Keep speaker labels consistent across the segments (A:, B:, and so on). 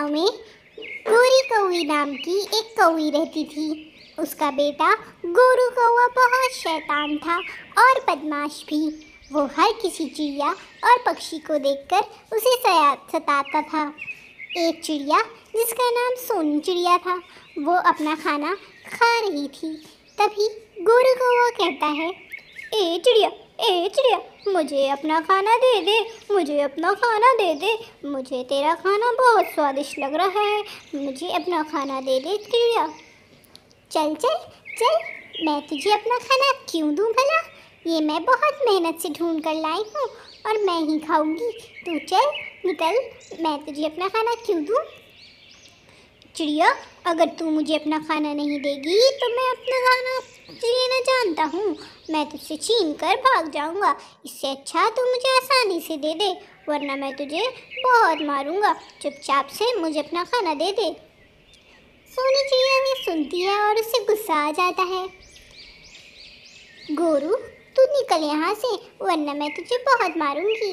A: गांव में गोरी कौवी नाम की एक कौवी रहती थी। उसका बेटा गोरू कौवा बहुत शैतान था और बदमाश भी। वो हर किसी चिड़िया और पक्षी को देखकर उसे सताता था। एक चिड़िया जिसका नाम सोनी चिड़िया था, वो अपना खाना खा रही थी। तभी गोरू कौवा कहता है, ए चिड़िया, ए चिड़िया, मुझे अपना खाना दे दे, मुझे अपना खाना दे दे। मुझे तेरा खाना बहुत स्वादिष्ट लग रहा है, मुझे अपना खाना दे दे चिड़िया। चल चल चल, मैं तुझे अपना खाना क्यों दूँ भला? ये मैं बहुत मेहनत से ढूंढ कर लाई हूँ और मैं ही खाऊंगी। तू चल निकल, मैं तुझे अपना खाना क्यों दूँ? चिड़िया, अगर तू मुझे अपना खाना नहीं देगी तो मैं अपना खाना लेना जानता हूँ, मैं तुझसे छीन कर भाग जाऊँगा। इससे अच्छा तू मुझे आसानी से दे दे, वरना मैं तुझे बहुत मारूँगा। चुपचाप से मुझे अपना खाना दे दे। सोनी चिड़िया भी सुनती है और उससे गुस्सा आ जाता है। गोरू, तू निकल यहाँ से, वरना मैं तुझे बहुत मारूंगी।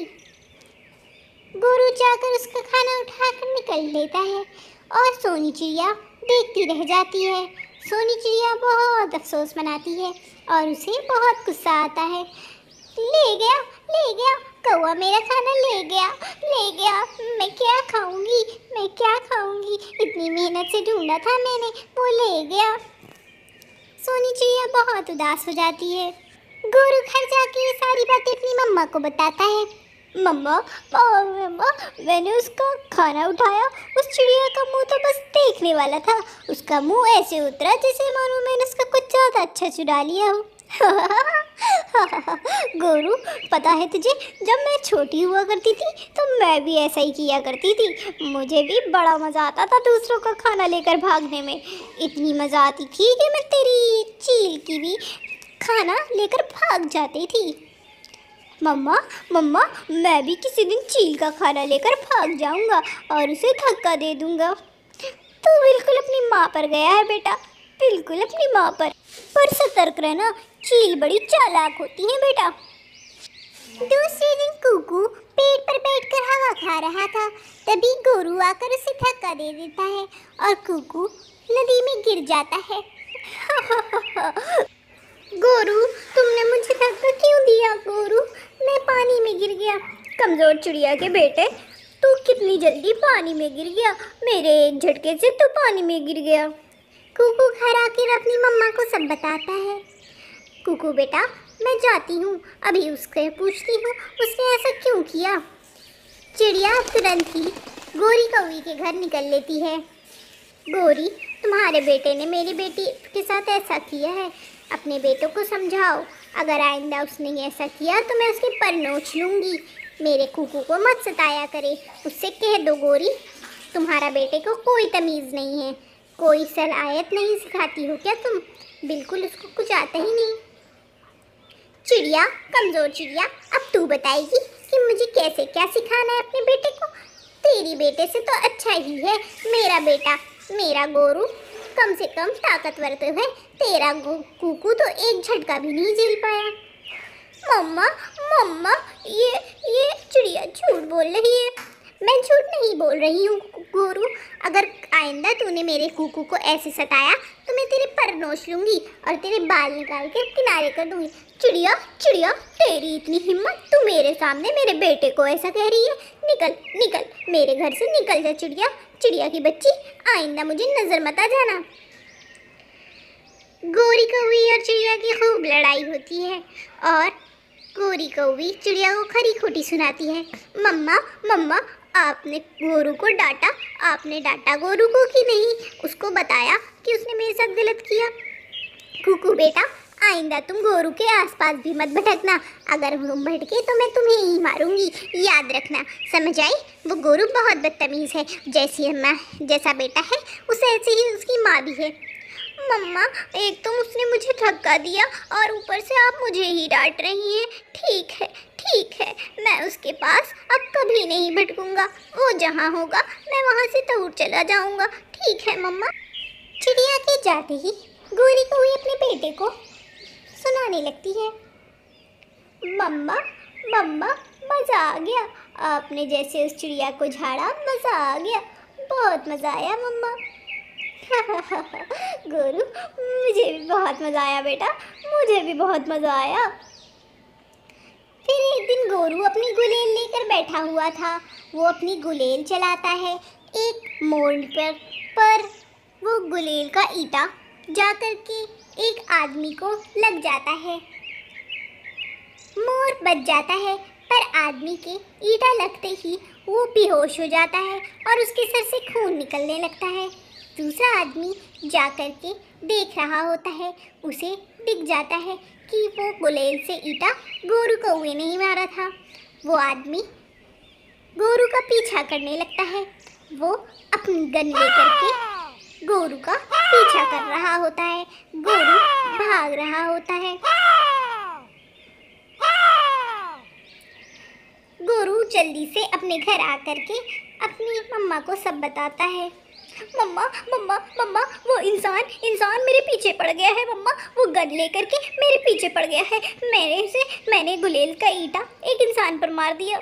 A: गोरू जाकर उसका खाना उठाकर निकल लेता है और सोनी चिड़िया देखती रह जाती है। सोनी चिड़िया बहुत अफसोस मनाती है और उसे बहुत गुस्सा आता है। ले गया कौवा, मेरा खाना ले गया। मैं क्या खाऊंगी, मैं क्या खाऊंगी? इतनी मेहनत से ढूंढा था मैंने, वो ले गया। सोनी चिड़िया बहुत उदास हो जाती है। गोरू घर जाके ये सारी बातें अपनी मम्मा को बताता है। मम्मा, मैंने उसका खाना उठाया, उस चिड़िया का मुंह तो बस देखने वाला था। उसका मुंह ऐसे उतरा जैसे मानो मैंने उसका कुछ ज़्यादा अच्छा चुरा लिया हो। गोरू, पता है तुझे, जब मैं छोटी हुआ करती थी तो मैं भी ऐसा ही किया करती थी। मुझे भी बड़ा मज़ा आता था दूसरों का खाना लेकर भागने में। इतनी मज़ा आती थी कि मैं तेरी चील की भी खाना लेकर भाग जाती थी। मम्मा, मैं भी किसी दिन चील का खाना लेकर भाग जाऊंगा और उसे धक्का दे दूंगा। तू बिल्कुल अपनी माँ पर गया है बेटा, बिल्कुल अपनी माँ पर सतर्क रहना, चील बड़ी चालाक होती है बेटा। दूसरे दिन कुकू पेड़ पर बैठकर हवा खा रहा था। तभी गोरू आकर उसे धक्का दे देता है और कुकू नदी में गिर जाता है। गोरू, तुमने मुझे धक्का क्यों दिया? गोरू, मैं पानी में गिर गया। कमज़ोर चिड़िया के बेटे, तू कितनी जल्दी पानी में गिर गया? मेरे एक झटके से तू पानी में गिर गया। कुकू घर आकर अपनी मम्मा को सब बताता है। कुकू बेटा, मैं जाती हूँ, अभी उससे पूछती हूँ उसने ऐसा क्यों किया। चिड़िया तुरंत ही गोरी कौवी के घर निकल लेती है। गोरी, तुम्हारे बेटे ने मेरी बेटी के साथ ऐसा किया है, अपने बेटों को समझाओ। अगर आइंदा उसने ऐसा किया तो मैं उसके पर नोच लूँगी। मेरे कुकू को मत सताया करे, उससे कह दो गोरी, तुम्हारा बेटे को कोई तमीज़ नहीं है। कोई सलाहियत नहीं सिखाती हो क्या तुम? बिल्कुल उसको कुछ आता ही नहीं। चिड़िया, कमज़ोर चिड़िया, अब तू बताएगी कि मुझे कैसे क्या सिखाना है अपने बेटे को? तेरी बेटे से तो अच्छा ही है मेरा बेटा, मेरा गोरू कम से कम ताकतवर तो है। तेरा कुकू तो एक झटका भी नहीं झेल पाया। मम्मा, ये चिड़िया झूठ बोल रही है। मैं झूठ नहीं बोल रही हूँ गोरू। अगर आइंदा तूने मेरे कुकू को ऐसे सताया तो मैं तेरे पर नोच लूँगी और तेरे बाल निकाल कर किनारे कर दूँगी। चिड़िया, तेरी इतनी हिम्मत, तू मेरे सामने मेरे बेटे को ऐसा कह रही है? निकल, मेरे घर से निकल जा चिड़िया की बच्ची, आइंदा मुझे नज़र मत आ जाना। गोरी कौवी और चिड़िया की खूब लड़ाई होती है और गोरी कौवी चिड़िया को खरी खोटी सुनाती है। मम्मा, आपने गोरू को डांटा, आपने डांटा गोरू को कि नहीं? उसको बताया कि उसने मेरे साथ गलत किया? कुकू बेटा, आइंदा तुम गोरू के आसपास भी मत भटकना। अगर तुम भटके तो मैं तुम्हें ही मारूंगी, याद रखना, समझ आई? वो गोरू बहुत बदतमीज़ है, जैसा बेटा है उसे ऐसे ही उसकी माँ भी है। मम्मा, एक तो उसने मुझे धक्का दिया और ऊपर से आप मुझे ही डांट रही हैं। ठीक है, मैं उसके पास अब कभी नहीं भटकूंगा। वो जहाँ होगा मैं वहाँ से दूर चला जाऊँगा। ठीक है मम्मा। चिड़िया के जाते ही गोरी कौवी अपने बेटे को सुनाने लगती है। मम्मा, मज़ा आ गया, आपने जैसे उस चिड़िया को झाड़ा, मज़ा आ गया। बहुत मज़ा आया मम्मा। गोरू, मुझे भी बहुत मज़ा आया बेटा, मुझे भी बहुत मज़ा आया। फिर एक दिन गोरू अपनी गुलेल लेकर बैठा हुआ था। वो अपनी गुलेल चलाता है। एक मोड़ पर वो गुलेल का ईंटा जाकर के एक आदमी को लग जाता है। मोर बच जाता है, पर आदमी के ईंटा लगते ही वो बेहोश हो जाता है और उसके सर से खून निकलने लगता है। दूसरा आदमी जाकर के देख रहा होता है। उसे दिख जाता है कि वो गुलेल से ईंटा गोरू कौवे ने ही मारा था। वो आदमी गोरू का पीछा करने लगता है। वो अपनी गन लेकर के गोरू का पीछा कर रहा होता है। गोरू भाग रहा होता है। गोरू जल्दी से अपने घर आकर के अपनी मम्मा को सब बताता है। मम्मा मम्मा मम्मा, वो इंसान मेरे पीछे पड़ गया है मम्मा, वो गन लेकर के मेरे पीछे पड़ गया है। मैंने गुलेल का ईंटा एक इंसान पर मार दिया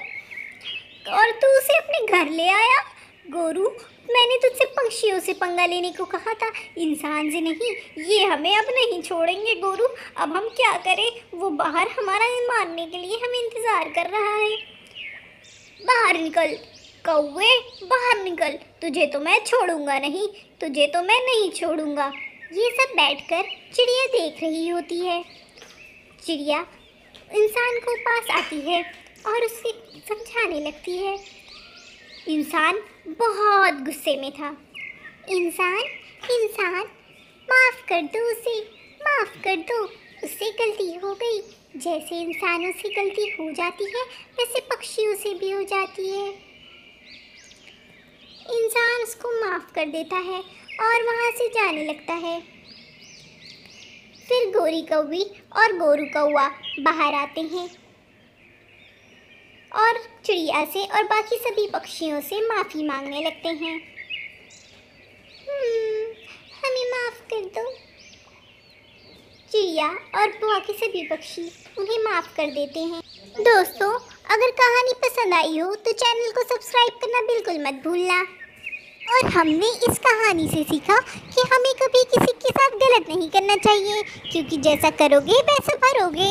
A: और तू उसे अपने घर ले आया। गोरू, मैंने तुझसे पक्षियों से पंगा लेने को कहा था, इंसान से नहीं। ये हमें अब नहीं छोड़ेंगे गोरू, अब हम क्या करें? वो बाहर हमारा मारने के लिए हमें इंतज़ार कर रहा है। बाहर निकल कौवे, बाहर निकल, तुझे तो मैं छोड़ूंगा नहीं, तुझे तो मैं नहीं छोड़ूंगा। ये सब बैठकर चिड़िया देख रही होती है। चिड़िया इंसान को पास आती है और उससे समझाने लगती है। इंसान बहुत गुस्से में था। इंसान माफ़ कर दो उसे, माफ़ कर दो, उससे गलती हो गई। जैसे इंसानों से गलती हो जाती है वैसे पक्षियों से भी हो जाती है। इंसान उसको माफ़ कर देता है और वहाँ से जाने लगता है। फिर गोरी कौवी और गोरू कौवा बाहर आते हैं और चिड़िया से और बाकी सभी पक्षियों से माफ़ी मांगने लगते हैं। हमें माफ़ कर दो। चिड़िया और बाकी सभी पक्षी उन्हें माफ़ कर देते हैं। दोस्तों, अगर कहानी पसंद आई हो तो चैनल को सब्सक्राइब करना बिल्कुल मत भूलना। और हमने इस कहानी से सीखा कि हमें कभी किसी के साथ गलत नहीं करना चाहिए, क्योंकि जैसा करोगे वैसा भरोगे।